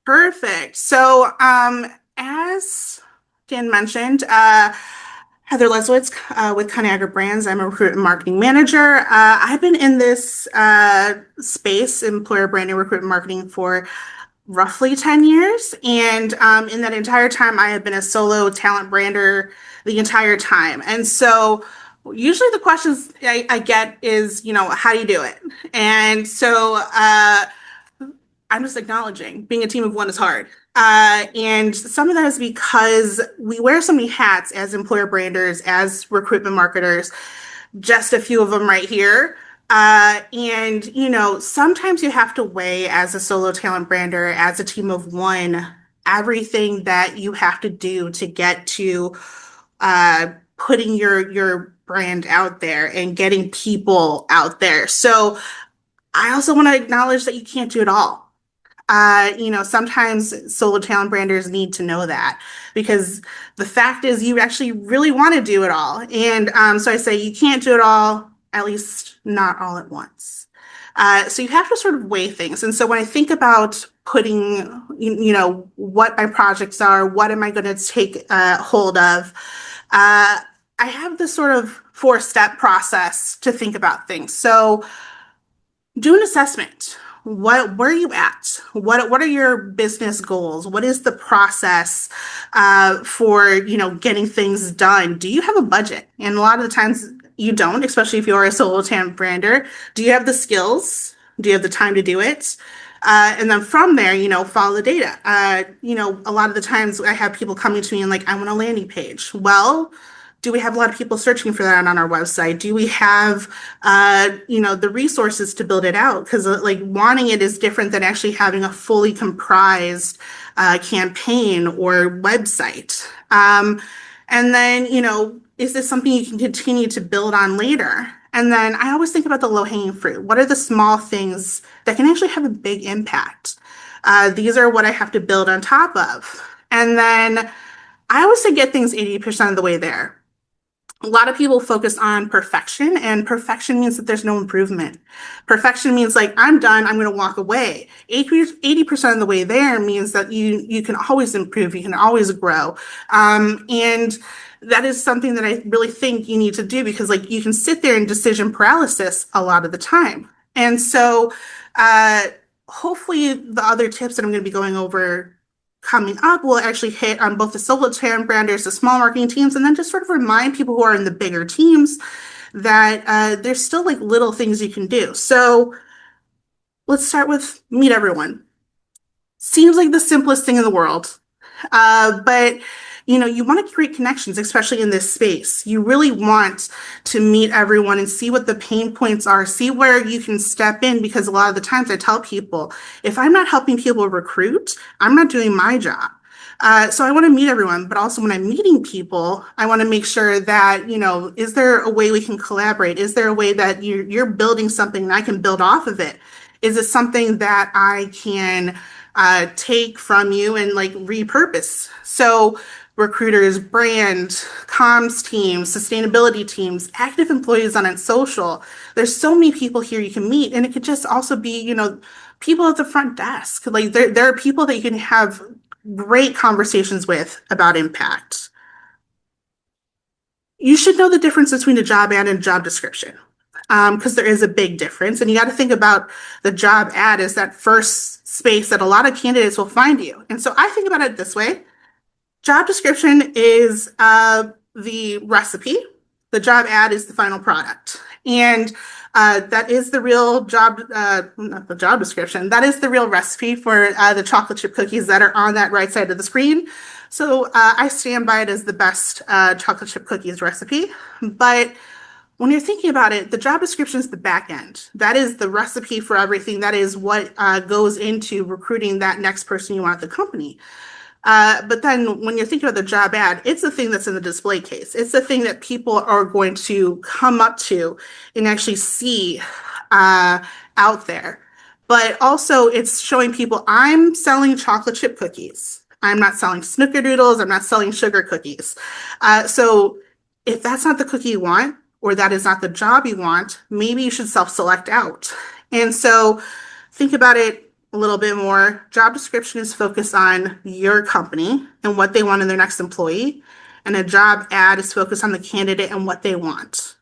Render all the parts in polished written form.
Perfect. So, as Dan mentioned, Heather Leszczewicz with Conagra Brands. I'm a recruitment marketing manager. I've been in this space, employer branding, recruitment marketing, for roughly 10 years. And in that entire time, I have been a solo talent brander the entire time. And so, usually the questions I get is, how do you do it? And so, I'm just acknowledging being a team of one is hard. And some of that is because we wear so many hats as employer branders, as recruitment marketers, just a few of them right here. And, sometimes you have to weigh as a solo talent brander, as a team of one, everything that you have to do to get to putting your brand out there and getting people out there. So I also want to acknowledge that you can't do it all. Sometimes solo talent branders need to know that because the fact is you actually really want to do it all. And so I say you can't do it all, at least not all at once. So you have to sort of weigh things. And so when I think about putting, what my projects are, what am I going to take hold of, I have this sort of four-step process to think about things. So do an assessment. Where are you at? What are your business goals? What is the process for getting things done? Do you have a budget? And a lot of the times you don't, especially if you're a solo talent brander. Do you have the skills? Do you have the time to do it? And then from there, follow the data. A lot of the times I have people coming to me and like, I want a landing page. Well, do we have a lot of people searching for that on our website? Do we have, the resources to build it out? Because like wanting it is different than actually having a fully comprised campaign or website. And then, is this something you can continue to build on later? And then I always think about the low-hanging fruit. What are the small things that can actually have a big impact? These are what I have to build on top of. And then I always say get things 80% of the way there. A lot of people focus on perfection, and perfection means that there's no improvement. Perfection means like, I'm done, I'm going to walk away. 80% of the way there means that you can always improve, you can always grow. And that is something that I really think you need to do because like you can sit there in decision paralysis a lot of the time. And so hopefully the other tips that I'm going to be going over coming up will actually hit on both the solo talent branders, the small marketing teams, and then just sort of remind people who are in the bigger teams that there's still like little things you can do. So let's start with meet everyone. Seems like the simplest thing in the world, but you want to create connections, especially in this space. You really want to meet everyone and see what the pain points are, see where you can step in, because a lot of the times I tell people, if I'm not helping people recruit, I'm not doing my job. So I want to meet everyone, but also when I'm meeting people, I want to make sure that, is there a way we can collaborate? Is there a way that you're building something and I can build off of it? Is it something that I can take from you and like repurpose? So recruiters, brand, comms teams, sustainability teams, active employees on social. There's so many people here you can meet. And it could just also be, people at the front desk. Like there are people that you can have great conversations with about impact. You should know the difference between a job ad and a job description. Because there is a big difference. And you got to think about the job ad as that first space that a lot of candidates will find you. And so I think about it this way. Job description is the recipe. The job ad is the final product. And that is the real job, not the job description, that is the real recipe for the chocolate chip cookies that are on that right side of the screen. So I stand by it as the best chocolate chip cookies recipe. But when you're thinking about it, the job description is the back end. That is the recipe for everything. That is what goes into recruiting that next person you want at the company. But then when you're thinking about the job ad, it's the thing that's in the display case. It's the thing that people are going to come up to and actually see out there. But also it's showing people I'm selling chocolate chip cookies. I'm not selling snickerdoodles. I'm not selling sugar cookies. So if that's not the cookie you want, or that is not the job you want, maybe you should self-select out. And so think about it a little bit more. Job description is focused on your company and what they want in their next employee, and a job ad is focused on the candidate and what they want.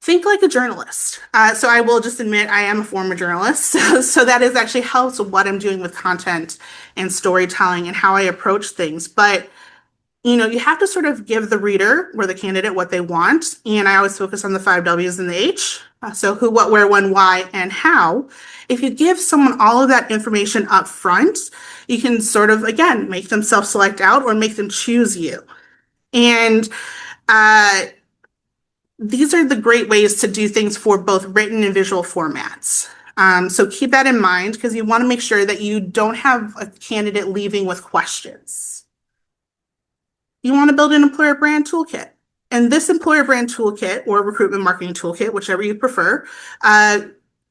Think like a journalist. So I will just admit I am a former journalist. So that is actually helps what I'm doing with content and storytelling and how I approach things. But you have to sort of give the reader or the candidate what they want. And I always focus on the five W's and the H. So who, what, where, when, why, and how. If you give someone all of that information up front, you can sort of, again, make them self-select out or make them choose you. And uh, these are the great ways to do things for both written and visual formats. So keep that in mind because you want to make sure that you don't have a candidate leaving with questions. You want to build an employer brand toolkit. And this employer brand toolkit or recruitment marketing toolkit, whichever you prefer,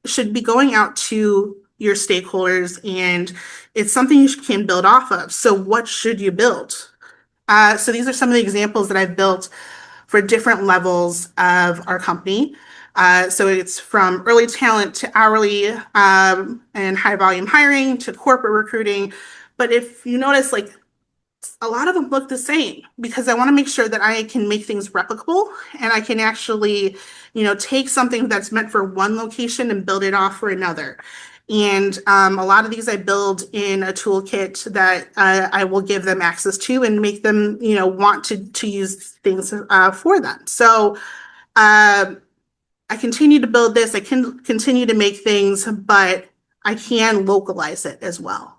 should be going out to your stakeholders, and it's something you can build off of. So what should you build? So these are some of the examples that I've built for different levels of our company. So it's from early talent to hourly and high volume hiring to corporate recruiting. But if you notice, like a lot of them look the same because I want to make sure that I can make things replicable and I can actually, take something that's meant for one location and build it off for another. And a lot of these I build in a toolkit that I will give them access to and make them, want to use things for them. So I continue to build this. I can continue to make things, but I can localize it as well.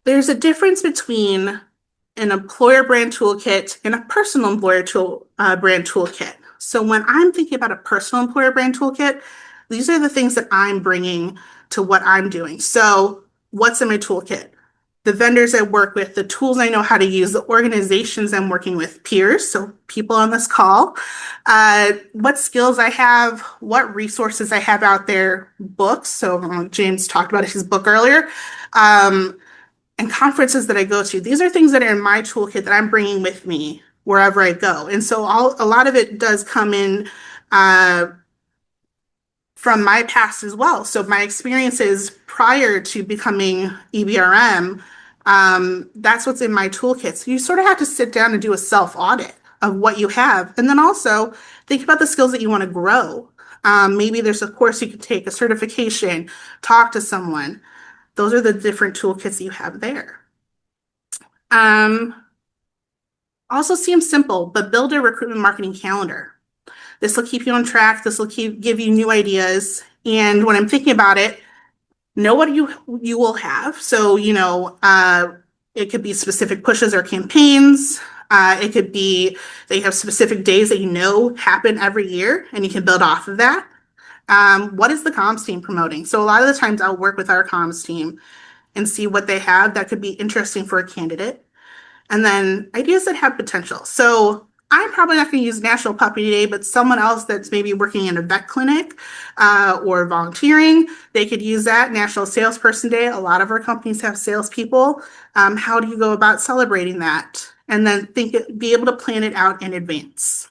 There's a difference between an employer brand toolkit and a personal employer brand toolkit. So when I'm thinking about a personal employer brand toolkit, these are the things that I'm bringing to what I'm doing. So what's in my toolkit? The vendors I work with, the tools I know how to use, the organizations I'm working with, peers, so people on this call, what skills I have, what resources I have out there, books. So James talked about his book earlier. And conferences that I go to. These are things that are in my toolkit that I'm bringing with me wherever I go. And so a lot of it does come in from my past as well. So my experiences prior to becoming EBRM, that's what's in my toolkit. So you sort of have to sit down and do a self-audit of what you have. And then also think about the skills that you want to grow. Maybe there's a course you could take, a certification, talk to someone. Those are the different toolkits you have there. Also seems simple, but build a recruitment marketing calendar. This will keep you on track. This will give you new ideas. And when I'm thinking about it, know what you will have. So, it could be specific pushes or campaigns. It could be they have specific days that happen every year, and you can build off of that. What is the comms team promoting? So a lot of the times I'll work with our comms team and see what they have that could be interesting for a candidate. And then ideas that have potential. So I'm probably not going to use National Puppy Day, but someone else that's maybe working in a vet clinic or volunteering, they could use that. National Salesperson Day. A lot of our companies have salespeople. How do you go about celebrating that? And then be able to plan it out in advance.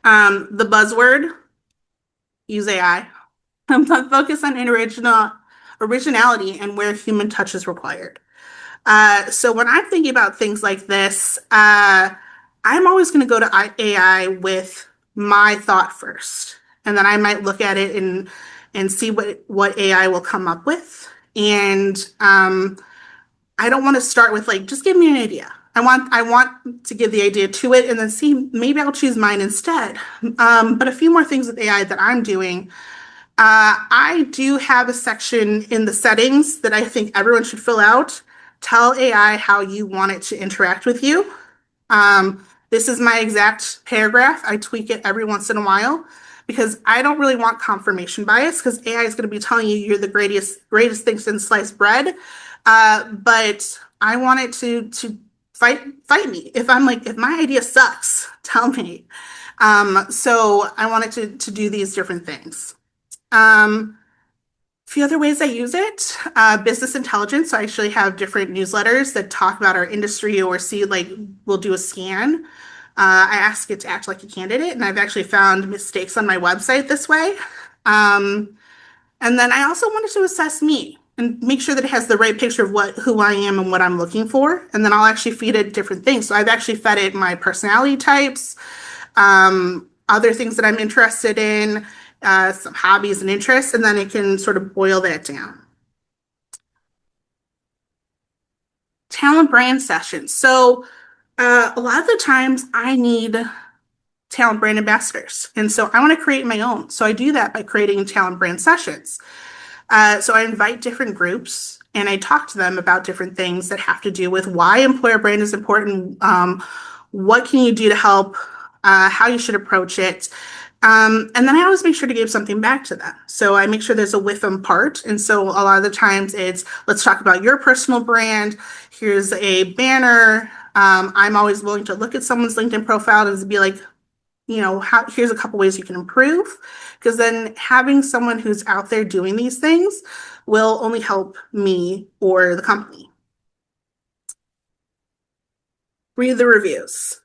The buzzword, use AI. Focus on originality and where human touch is required. So when I'm thinking about things like this, I'm always going to go to AI with my thought first. And then I might look at it and see what AI will come up with. And I don't want to start with just give me an idea. I want to give the idea to it and then see, maybe I'll choose mine instead. But a few more things with AI that I'm doing. I do have a section in the settings that I think everyone should fill out. Tell AI how you want it to interact with you. This is my exact paragraph. I tweak it every once in a while because I don't really want confirmation bias because AI is going to be telling you you're the greatest thing since sliced bread. But I want it to fight me. If my idea sucks, tell me. So I wanted to do these different things. Few other ways I use it, business intelligence. So I actually have different newsletters that talk about our industry or see like we'll do a scan. I ask it to act like a candidate, and I've actually found mistakes on my website this way. Um, and then I also wanted to assess me and make sure that it has the right picture of what who I am and what I'm looking for. And then I'll actually feed it different things. So I've actually fed it my personality types, other things that I'm interested in, some hobbies and interests, and then it can sort of boil that down. Talent brand sessions. So a lot of the times I need talent brand ambassadors. And so I want to create my own. So I do that by creating talent brand sessions. So I invite different groups and I talk to them about different things that have to do with why employer brand is important, what can you do to help, how you should approach it. And then I always make sure to give something back to them. So I make sure there's a with them part. And so a lot of the times it's, let's talk about your personal brand. Here's a banner. I'm always willing to look at someone's LinkedIn profile and be like, here's a couple ways you can improve. Because then having someone who's out there doing these things will only help me or the company. Read the reviews.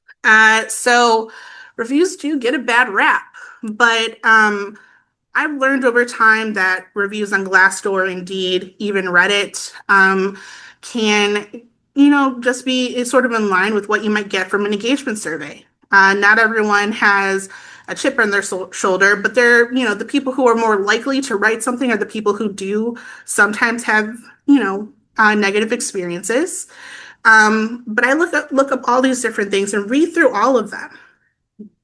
So reviews do get a bad rap, but I've learned over time that reviews on Glassdoor, Indeed, even Reddit, can, just be sort of in line with what you might get from an engagement survey. Not everyone has a chip on their shoulder, but they're, the people who are more likely to write something are the people who do sometimes have, negative experiences. But I look up all these different things and read through all of them.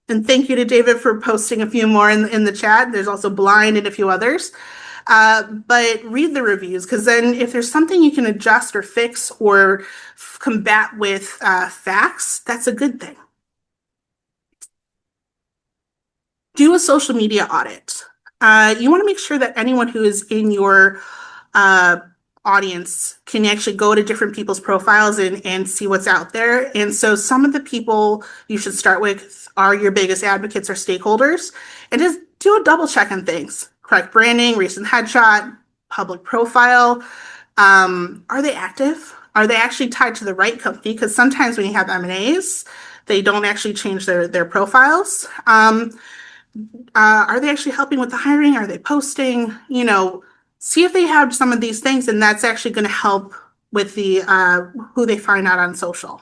And thank you to David for posting a few more in the chat. There's also Blind and a few others. But read the reviews because then if there's something you can adjust or fix or combat with facts, that's a good thing. Do a social media audit. You want to make sure that anyone who is in your audience can actually go to different people's profiles and see what's out there. And so some of the people you should start with are your biggest advocates or stakeholders, and just do a double check on things. Correct branding, recent headshot, public profile. Are they active? Are they actually tied to the right company? Because sometimes when you have M&As, they don't actually change their profiles. Are they actually helping with the hiring? Are they posting? See if they have some of these things, and that's actually going to help with the who they find out on social.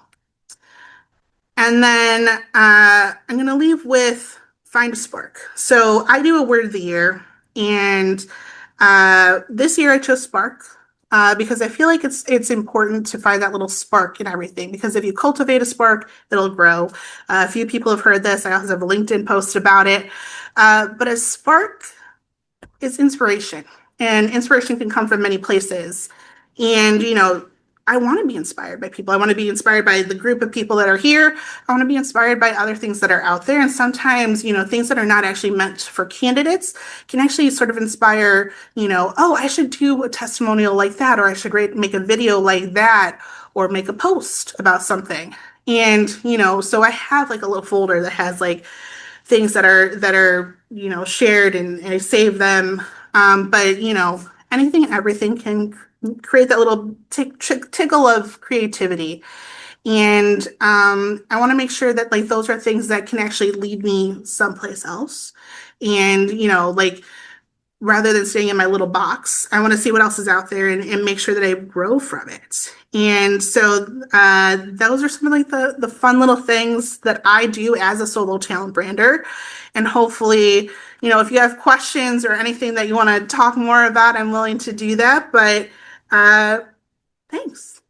And then I'm going to leave with find a spark. So I do a word of the year, and this year I chose spark because I feel like it's important to find that little spark in everything. Because if you cultivate a spark, it'll grow. A few people have heard this. I also have a LinkedIn post about it. But a spark is inspiration, and inspiration can come from many places. And I want to be inspired by people. I want to be inspired by the group of people that are here. I want to be inspired by other things that are out there. And sometimes, things that are not actually meant for candidates can actually sort of inspire, oh, I should do a testimonial like that, or I should make a video like that, or make a post about something. And, so I have like a little folder that has like things that are shared, and I save them. But anything and everything can create that little tickle of creativity. And I want to make sure that like those are things that can actually lead me someplace else. And like rather than staying in my little box, I want to see what else is out there and make sure that I grow from it. And so those are some of like the fun little things that I do as a solo talent brander. And hopefully, if you have questions or anything that you want to talk more about, I'm willing to do that. But thanks.